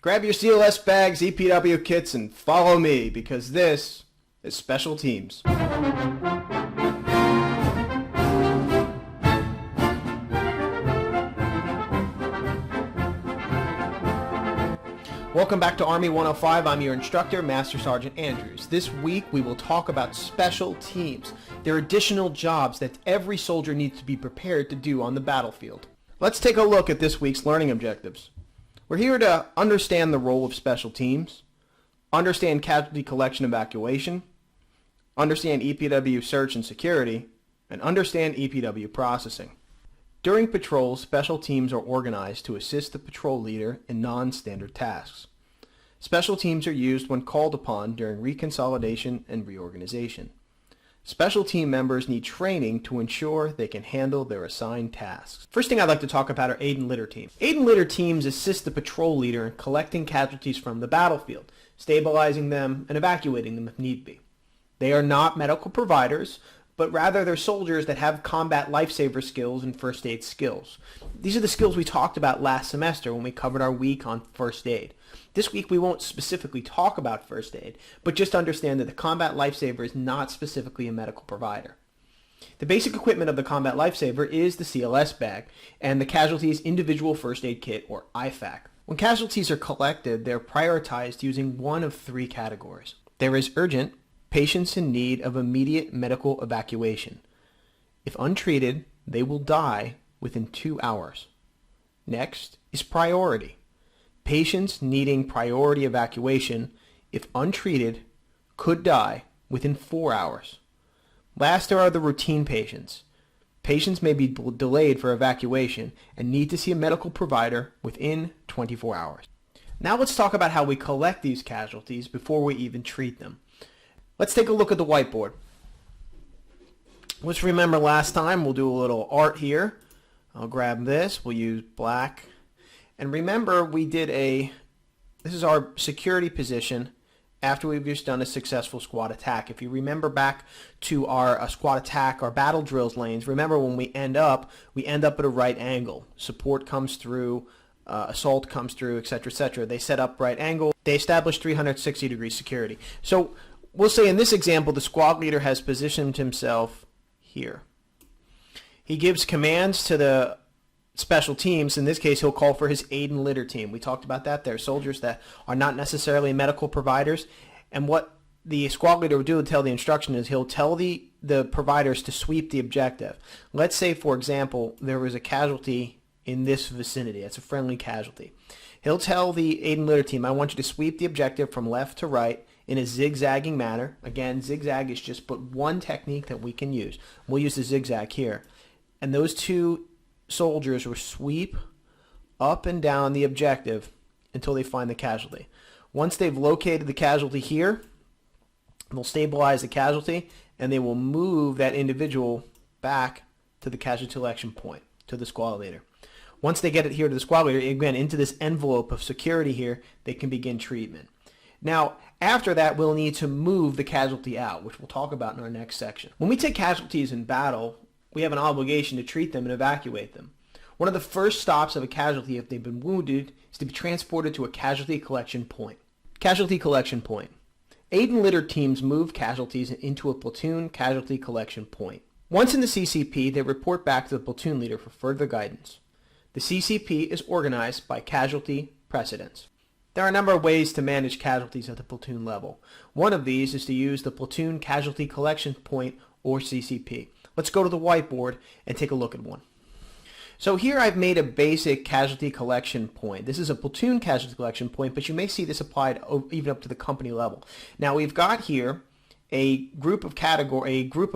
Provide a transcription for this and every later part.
Grab your CLS bags, EPW kits, and follow me, because this is Special Teams. Welcome back to Army 105. I'm your instructor, Master Sergeant Andrews. This week we will talk about special teams. They're additional jobs that every soldier needs to be prepared to do on the battlefield. Let's take a look at this week's learning objectives. We're here to understand the role of special teams, understand casualty collection and evacuation, understand EPW search and security, and understand EPW processing. During patrols, special teams are organized to assist the patrol leader in non-standard tasks. Special teams are used when called upon during reconsolidation and reorganization. Special team members need training to ensure they can handle their assigned tasks. First thing I'd like to talk about are aid and litter teams. Aid and litter teams assist the patrol leader in collecting casualties from the battlefield, stabilizing them, and evacuating them if need be. They are not medical providers, but rather they're soldiers that have combat lifesaver skills and first aid skills. These are the skills we talked about last semester when we covered our week on first aid. This week we won't specifically talk about first aid, but just understand that the combat lifesaver is not specifically a medical provider. The basic equipment of the combat lifesaver is the CLS bag and the casualty's individual first aid kit, or IFAK. When casualties are collected, they're prioritized using one of three categories. There is urgent, patients in need of immediate medical evacuation. If untreated, they will die within 2 hours. Next is priority. Patients needing priority evacuation, if untreated, could die within 4 hours. Last are the routine patients. Patients may be delayed for evacuation and need to see a medical provider within 24 hours. Now let's talk about how we collect these casualties before we even treat them. Let's take a look at the whiteboard. Let's remember last time. We'll do a little art here. I'll grab this. We'll use black. And remember, this is our security position after we've just done a successful squad attack. If you remember back to our squad attack, our battle drills lanes, remember when we end up at a right angle. Support comes through, assault comes through, etc., etc. They set up right angle. They establish 360-degree security. So we'll say in this example, the squad leader has positioned himself here. He gives commands to the special teams. In this case, he'll call for his aid and litter team. We talked about that. They're soldiers that are not necessarily medical providers. And what the squad leader will do to tell the instruction is he'll tell the providers to sweep the objective. Let's say, for example, there was a casualty in this vicinity. It's a friendly casualty. He'll tell the aid and litter team, I want you to sweep the objective from left to right in a zigzagging manner. Again, zigzag is just but one technique that we can use. We'll use the zigzag here. And those two soldiers will sweep up and down the objective until they find the casualty. Once they've located the casualty here, they'll stabilize the casualty and they will move that individual back to the casualty selection point, to the squad leader. Once they get it here to the squad leader, again, into this envelope of security here, they can begin treatment. Now, after that, we'll need to move the casualty out, which we'll talk about in our next section. When we take casualties in battle, we have an obligation to treat them and evacuate them. One of the first stops of a casualty, if they've been wounded, is to be transported to a casualty collection point. Casualty collection point. Aid and litter teams move casualties into a platoon casualty collection point. Once in the CCP, they report back to the platoon leader for further guidance. The CCP is organized by casualty precedence. There are a number of ways to manage casualties at the platoon level. One of these is to use the platoon casualty collection point, or CCP. Let's go to the whiteboard and take a look at one. So here I've made a basic casualty collection point. This is a platoon casualty collection point, but you may see this applied even up to the company level. Now we've got here a group of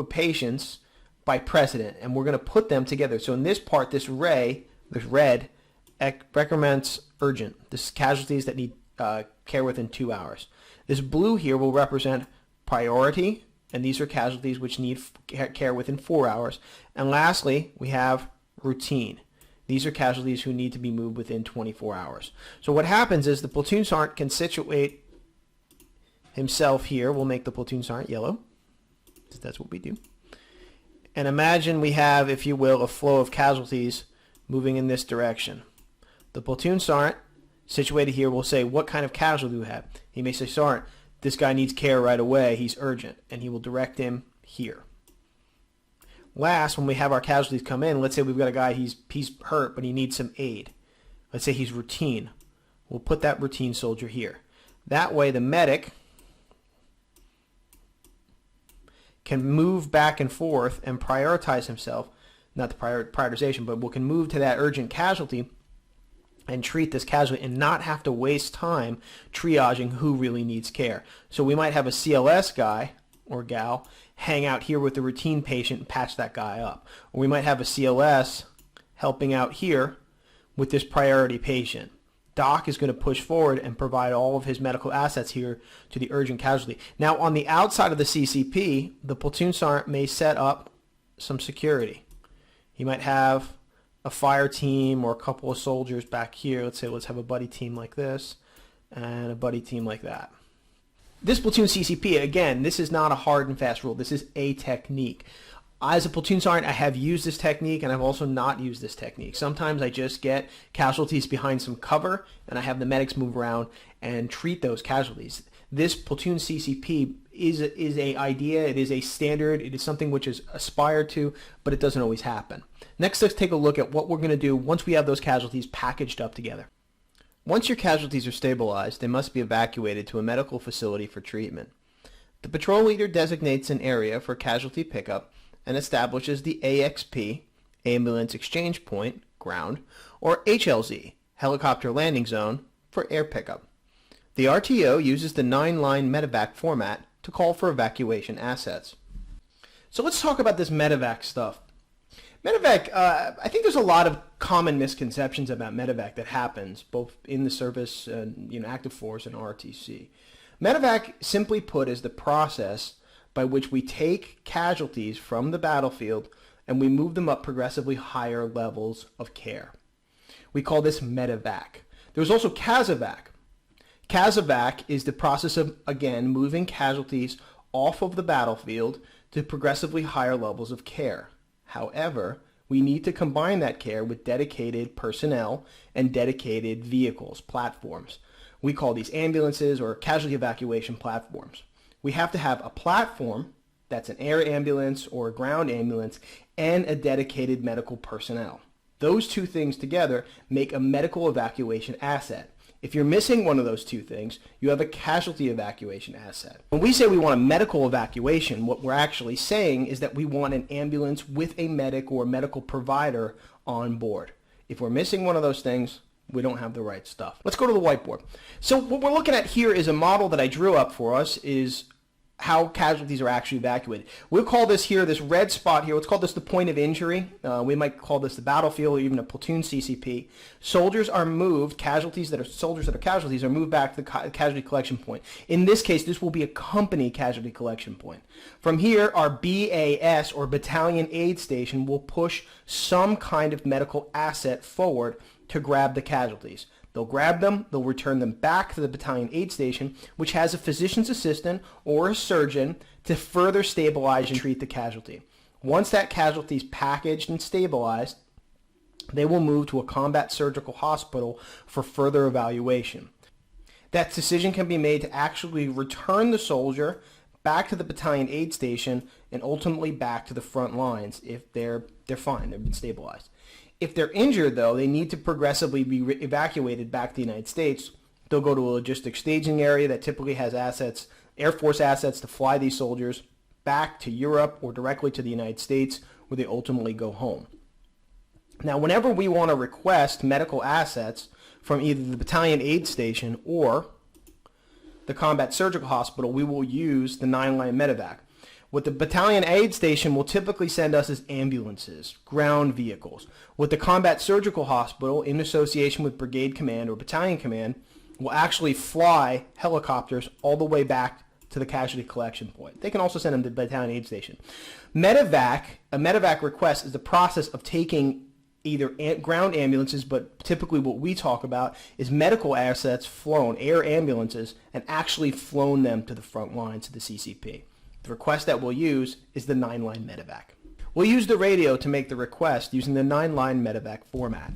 patients by precedent, and we're going to put them together. So in this part, this red recommends urgent. This is casualties that need care within 2 hours. This blue here will represent priority, and these are casualties which need care within 4 hours. And lastly, we have routine. These are casualties who need to be moved within 24 hours. So what happens is the platoon sergeant can situate himself here. We'll make the platoon sergeant yellow. That's what we do. And imagine we have, if you will, a flow of casualties moving in this direction. The platoon sergeant Situated here, we'll say, what kind of casualty do we have? He may say, Sergeant, this guy needs care right away. He's urgent. And he will direct him here. Last, when we have our casualties come in, let's say we've got a guy, he's hurt, but he needs some aid. Let's say he's routine. We'll put that routine soldier here. That way, the medic can move back and forth and prioritize himself. Not the prioritization, but we can move to that urgent casualty and treat this casualty and not have to waste time triaging who really needs care. So we might have a CLS guy or gal hang out here with the routine patient and patch that guy up. Or we might have a CLS helping out here with this priority patient. Doc is going to push forward and provide all of his medical assets here to the urgent casualty. Now on the outside of the CCP, the platoon sergeant may set up some security. He might have a fire team or a couple of soldiers back here. Let's say let's have a buddy team like this and a buddy team like that. This platoon CCP, again, this is not a hard and fast rule. This is a technique. As a platoon sergeant, I have used this technique and I've also not used this technique. Sometimes I just get casualties behind some cover and I have the medics move around and treat those casualties. This platoon CCP is a idea, it is a standard, it is something which is aspired to, but it doesn't always happen. Next, let's take a look at what we're going to do once we have those casualties packaged up together. Once your casualties are stabilized, they must be evacuated to a medical facility for treatment. The patrol leader designates an area for casualty pickup and establishes the AXP, Ambulance Exchange Point, ground, or HLZ, Helicopter Landing Zone, for air pickup. The RTO uses the 9-line Medevac format to call for evacuation assets. So let's talk about this Medevac stuff. Medevac, I think there's a lot of common misconceptions about Medevac that happens both in the service, active force, and ROTC. Medevac, simply put, is the process by which we take casualties from the battlefield and we move them up progressively higher levels of care. We call this Medevac. There's also Casuvac. Casuvac is the process of, again, moving casualties off of the battlefield to progressively higher levels of care. However, we need to combine that care with dedicated personnel and dedicated vehicles, platforms. We call these ambulances or casualty evacuation platforms. We have to have a platform, that's an air ambulance or a ground ambulance, and a dedicated medical personnel. Those two things together make a medical evacuation asset. If you're missing one of those two things, you have a casualty evacuation asset. When we say we want a medical evacuation, what we're actually saying is that we want an ambulance with a medic or a medical provider on board. If we're missing one of those things, we don't have the right stuff. Let's go to the whiteboard. So what we're looking at here is a model that I drew up for us, is how casualties are actually evacuated. We'll call this here, this red spot here, let's call this the point of injury. We might call this the battlefield or even a platoon CCP. Soldiers are moved, soldiers that are casualties are moved back to the casualty collection point. In this case, this will be a company casualty collection point. From here, our BAS or battalion aid station will push some kind of medical asset forward to grab the casualties. They'll grab them, they'll return them back to the battalion aid station, which has a physician's assistant or a surgeon to further stabilize and treat the casualty. Once that casualty is packaged and stabilized, they will move to a combat surgical hospital for further evaluation. That decision can be made to actually return the soldier back to the battalion aid station and ultimately back to the front lines if they're fine, they've been stabilized. If they're injured, though, they need to progressively be evacuated back to the United States. They'll go to a logistics staging area that typically has assets, Air Force assets, to fly these soldiers back to Europe or directly to the United States, where they ultimately go home. Now, whenever we want to request medical assets from either the battalion aid station or the combat surgical hospital, we will use the 9-line Medevac. What the battalion aid station will typically send us is ambulances, ground vehicles. What the combat surgical hospital, in association with brigade command or battalion command, will actually fly helicopters all the way back to the casualty collection point. They can also send them to the battalion aid station. A Medevac request is the process of taking either ground ambulances, but typically what we talk about is medical assets flown, air ambulances, and actually flown them to the front lines of the CCP. The request that we'll use is the 9-line Medevac. We'll use the radio to make the request using the 9-line Medevac format.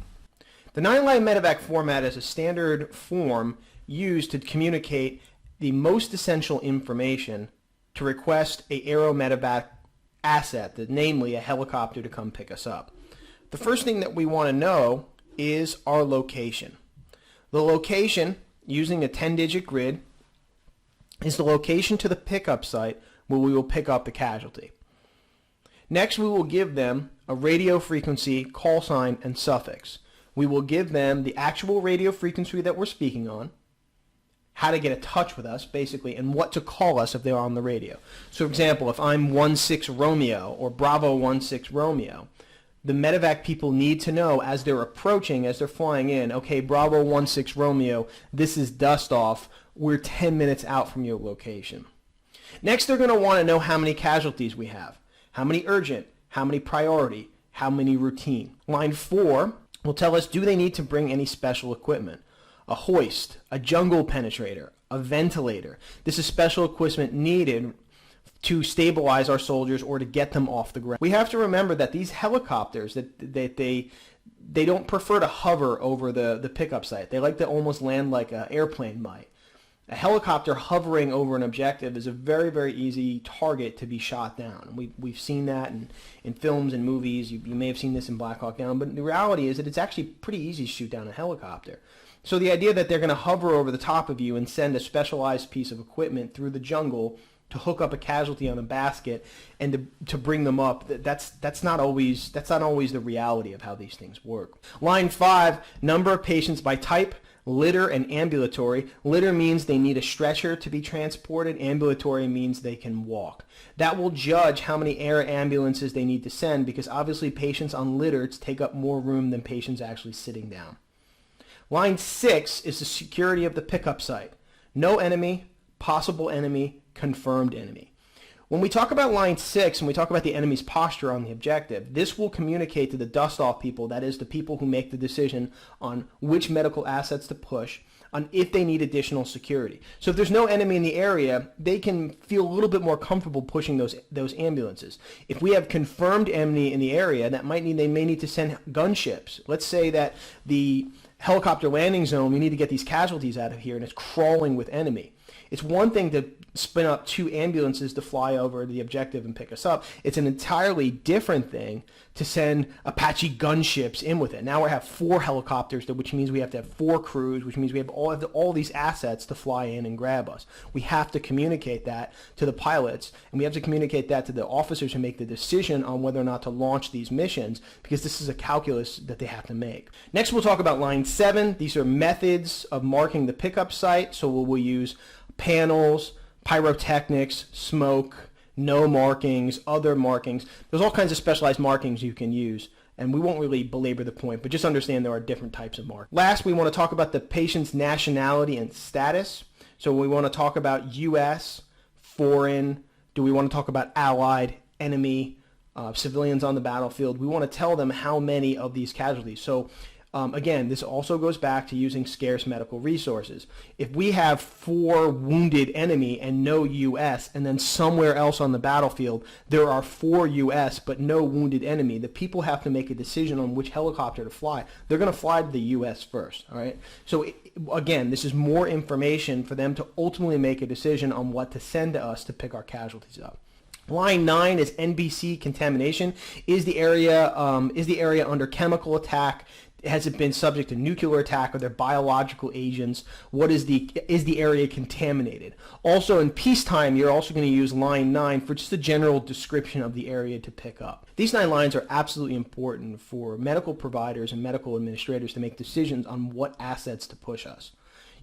The 9-line medevac format is a standard form used to communicate the most essential information to request a aero medevac asset, namely a helicopter to come pick us up. The first thing that we want to know is our location. The location, using a 10-digit grid, is the location to the pickup site where we will pick up the casualty. Next, we will give them a radio frequency, call sign, and suffix. We will give them the actual radio frequency that we're speaking on, how to get in touch with us, basically, and what to call us if they're on the radio. So, for example, if I'm 16 Romeo or Bravo 16 Romeo, the medevac people need to know as they're approaching, as they're flying in, okay, Bravo 16 Romeo, this is dust off. We're 10 minutes out from your location. Next, they're going to want to know how many casualties we have, how many urgent, how many priority, how many routine. Line 4 will tell us, do they need to bring any special equipment? A hoist, a jungle penetrator, a ventilator. This is special equipment needed to stabilize our soldiers or to get them off the ground. We have to remember that these helicopters, that they don't prefer to hover over the pickup site. They like to almost land like an airplane might. A helicopter hovering over an objective is a very, very easy target to be shot down. We've seen that in films and movies. You may have seen this in Black Hawk Down, but the reality is that it's actually pretty easy to shoot down a helicopter. So the idea that they're going to hover over the top of you and send a specialized piece of equipment through the jungle to hook up a casualty on a basket and to bring them up, that's not always the reality of how these things work. Line 5, number of patients by type, litter, and ambulatory. Litter means they need a stretcher to be transported. Ambulatory means they can walk. That will judge how many air ambulances they need to send, because obviously patients on litters take up more room than patients actually sitting down. Line 6 is the security of the pickup site. No enemy, possible enemy, confirmed enemy. When we talk about line 6 and we talk about the enemy's posture on the objective, this will communicate to the dust-off people, that is the people who make the decision on which medical assets to push, on if they need additional security. So if there's no enemy in the area, they can feel a little bit more comfortable pushing those ambulances. If we have confirmed enemy in the area, that might mean they may need to send gunships. Let's say that the helicopter landing zone, we need to get these casualties out of here, and it's crawling with enemy. It's one thing to spin up 2 ambulances to fly over the objective and pick us up. It's an entirely different thing to send Apache gunships in with it. Now we have 4 helicopters, which means we have to have 4 crews, which means we have all these assets to fly in and grab us. We have to communicate that to the pilots, and we have to communicate that to the officers who make the decision on whether or not to launch these missions, because this is a calculus that they have to make. Next, we'll talk about line 7. These are methods of marking the pickup site. So we'll use panels, pyrotechnics, smoke, no markings, other markings. There's all kinds of specialized markings you can use, and we won't really belabor the point, but just understand there are different types of markings. Last, we want to talk about the patient's nationality and status. So we want to talk about U.S., foreign. Do we want to talk about allied, enemy, civilians on the battlefield? We want to tell them how many of these casualties. So again, this also goes back to using scarce medical resources. If we have 4 wounded enemy and no U.S., and then somewhere else on the battlefield there are 4 U.S. but no wounded enemy, the people have to make a decision on which helicopter to fly. They're going to fly to the U.S. first, all right? So again, this is more information for them to ultimately make a decision on what to send to us to pick our casualties up. Line 9 is NBC contamination. Is the area under chemical attack? Has it been subject to nuclear attack? Are there biological agents? What is the area contaminated? Also, in peacetime, you're also going to use line 9 for just a general description of the area to pick up. These 9 lines are absolutely important for medical providers and medical administrators to make decisions on what assets to push us.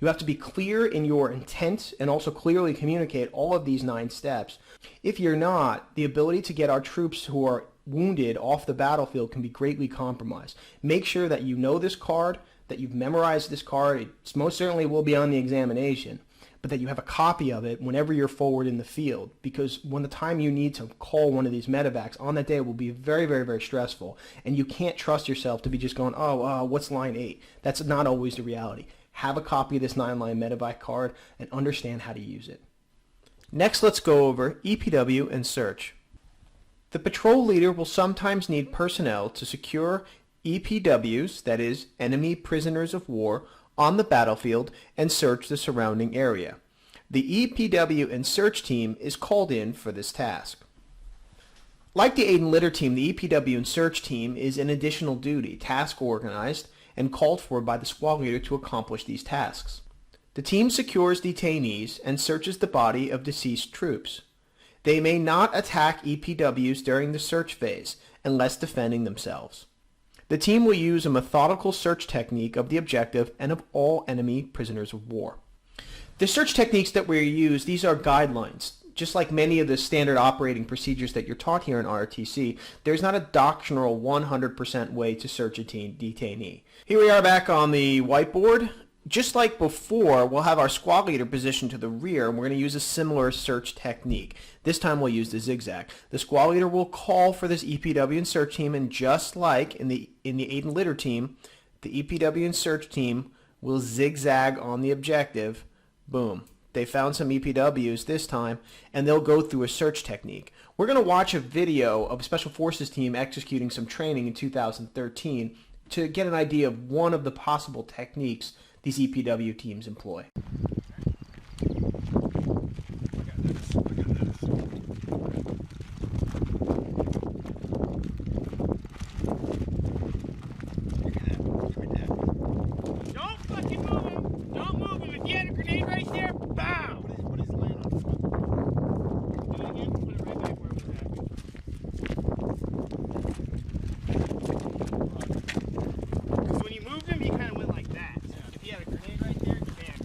You have to be clear in your intent and also clearly communicate all of these 9 steps. If you're not, the ability to get our troops who are wounded off the battlefield can be greatly compromised. Make sure that you know this card, that you've memorized this card. It most certainly will be on the examination, but that you have a copy of it whenever you're forward in the field, because when the time you need to call one of these medevacs on that day will be very, very, very stressful, and you can't trust yourself to be just going, what's line 8? That's not always the reality. Have a copy of this 9-line medevac card and understand how to use it. Next, let's go over EPW and search. The patrol leader will sometimes need personnel to secure EPWs, that is, enemy prisoners of war, on the battlefield and search the surrounding area. The EPW and search team is called in for this task. Like the aid and litter team, the EPW and search team is an additional duty, task organized, and called for by the squad leader to accomplish these tasks. The team secures detainees and searches the body of deceased troops. They may not attack EPWs during the search phase unless defending themselves. The team will use a methodical search technique of the objective and of all enemy prisoners of war. The search techniques that we use, these are guidelines. Just like many of the standard operating procedures that you're taught here in ROTC, there's not a doctrinal 100% way to search a detainee. Here we are back on the whiteboard. Just like before, we'll have our squad leader positioned to the rear, and we're going to use a similar search technique. This time we'll use the zigzag. The squad leader will call for this EPW and search team, and just like in the aid and litter team, the EPW and search team will zigzag on the objective. Boom. They found some EPWs this time, and they'll go through a search technique. We're going to watch a video of a Special Forces team executing some training in 2013 to get an idea of one of the possible techniques these EPW teams employ. Don't fucking move him! Don't move him! If you had a grenade right there, BOW! What is laying on the front? Do it again, put it right back where it was at. Because when you moved him, he kind of went like that. If you had a grenade right there, bam,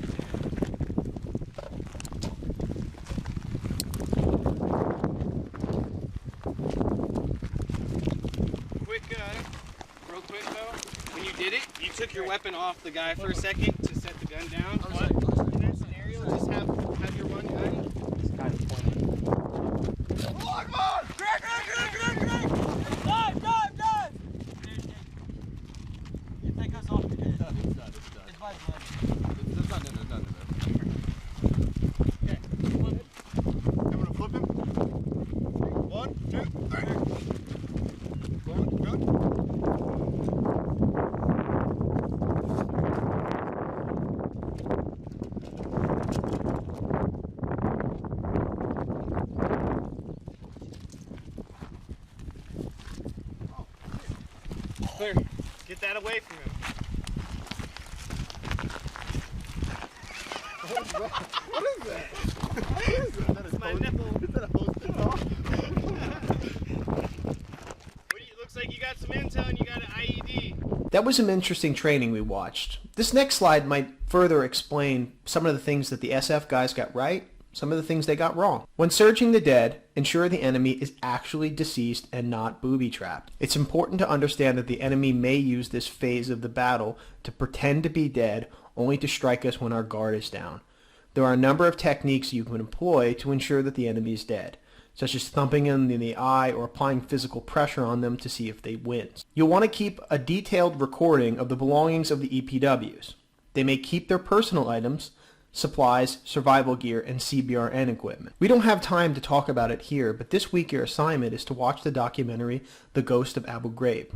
you're real quick though, when you did it, you took your weapon off the guy for a second to set the gun down. But in that scenario, just have your one gun just kind of pointed. Come on! Crack! Dive! You take us off. It's done. It's by the It's done. Okay, flip it. I'm gonna flip him. 1, 2, 3. Good. Clear. Get that away from him. What is that? That's my nipple. Is that a post-it? Looks like you got some intel and you got an IED. That was some interesting training we watched. This next slide might further explain some of the things that the SF guys got right, some of the things they got wrong. When searching the dead, ensure the enemy is actually deceased and not booby-trapped. It's important to understand that the enemy may use this phase of the battle to pretend to be dead, only to strike us when our guard is down. There are a number of techniques you can employ to ensure that the enemy is dead, such as thumping them in the eye or applying physical pressure on them to see if they wince. You'll want to keep a detailed recording of the belongings of the EPWs. They may keep their personal items, supplies, survival gear, and CBRN equipment. We don't have time to talk about it here, but this week your assignment is to watch the documentary The Ghost of Abu Ghraib.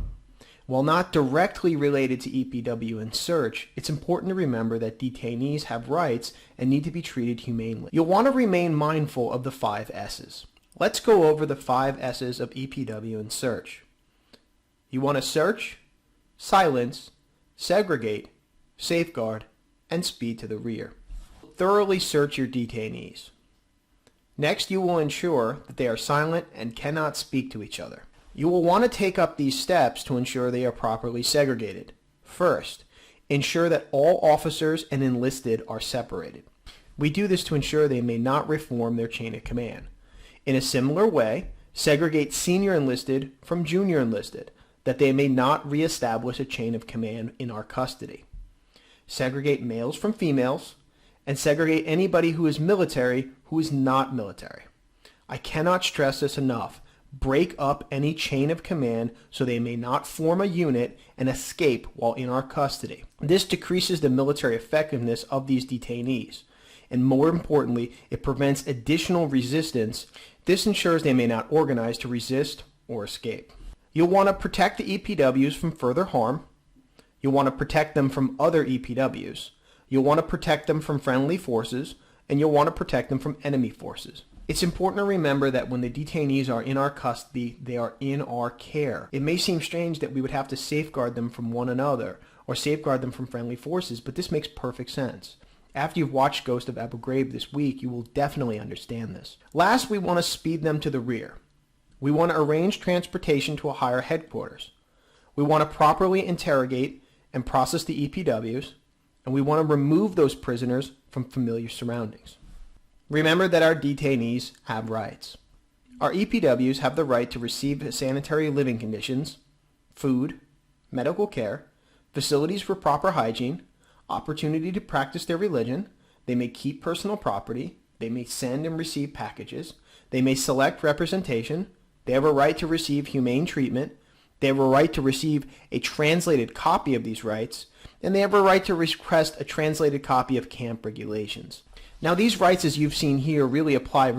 While not directly related to EPW and search, it's important to remember that detainees have rights and need to be treated humanely. You'll want to remain mindful of the 5 S's. Let's go over the 5 S's of EPW and search. You want to search, silence, segregate, safeguard, and speed to the rear. Thoroughly search your detainees. Next, you will ensure that they are silent and cannot speak to each other. You will want to take up these steps to ensure they are properly segregated. First, ensure that all officers and enlisted are separated. We do this to ensure they may not reform their chain of command. In a similar way, segregate senior enlisted from junior enlisted, that they may not reestablish a chain of command in our custody. Segregate males from females, and segregate anybody who is military who is not military. I cannot stress this enough. Break up any chain of command so they may not form a unit and escape while in our custody. This decreases the military effectiveness of these detainees, and more importantly, it prevents additional resistance. This ensures they may not organize to resist or escape. You'll want to protect the EPWs from further harm. You'll want to protect them from other EPWs. You'll want to protect them from friendly forces, and you'll want to protect them from enemy forces. It's important to remember that when the detainees are in our custody, they are in our care. It may seem strange that we would have to safeguard them from one another or safeguard them from friendly forces, but this makes perfect sense. After you've watched Ghost of Abu Ghraib this week, you will definitely understand this. Last, we want to speed them to the rear. We want to arrange transportation to a higher headquarters. We want to properly interrogate and process the EPWs, and we want to remove those prisoners from familiar surroundings. Remember that our detainees have rights. Our EPWs have the right to receive sanitary living conditions, food, medical care, facilities for proper hygiene, opportunity to practice their religion. They may keep personal property. They may send and receive packages. They may select representation. They have a right to receive humane treatment. They have a right to receive a translated copy of these rights, and they have a right to request a translated copy of camp regulations. Now, these rights, as you've seen here, really apply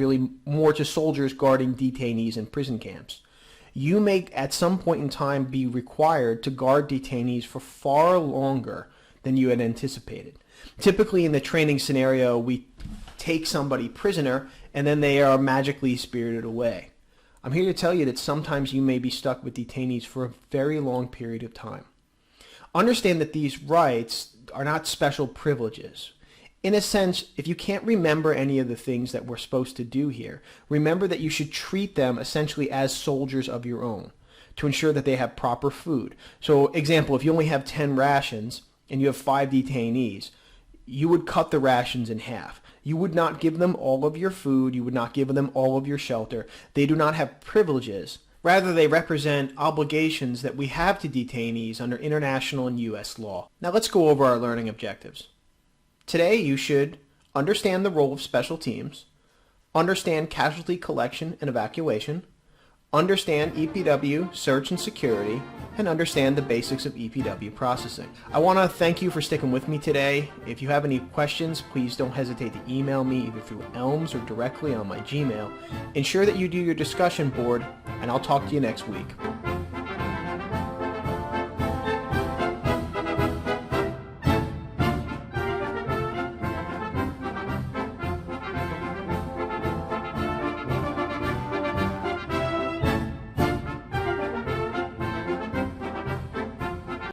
more to soldiers guarding detainees in prison camps. You may, at some point in time, be required to guard detainees for far longer than you had anticipated. Typically, in the training scenario, we take somebody prisoner, and then they are magically spirited away. I'm here to tell you that sometimes you may be stuck with detainees for a very long period of time. Understand that these rights are not special privileges. In a sense, if you can't remember any of the things that we're supposed to do here, remember that you should treat them essentially as soldiers of your own to ensure that they have proper food. So, example, if you only have 10 rations and you have 5 detainees, you would cut the rations in half. You would not give them all of your food. You would not give them all of your shelter. They do not have privileges. Rather, they represent obligations that we have to detainees under international and U.S. law. Now let's go over our learning objectives. Today, you should understand the role of special teams, understand casualty collection and evacuation, understand EPW search and security, and understand the basics of EPW processing. I want to thank you for sticking with me today. If you have any questions, please don't hesitate to email me either through Elms or directly on my Gmail. Ensure that you do your discussion board, and I'll talk to you next week.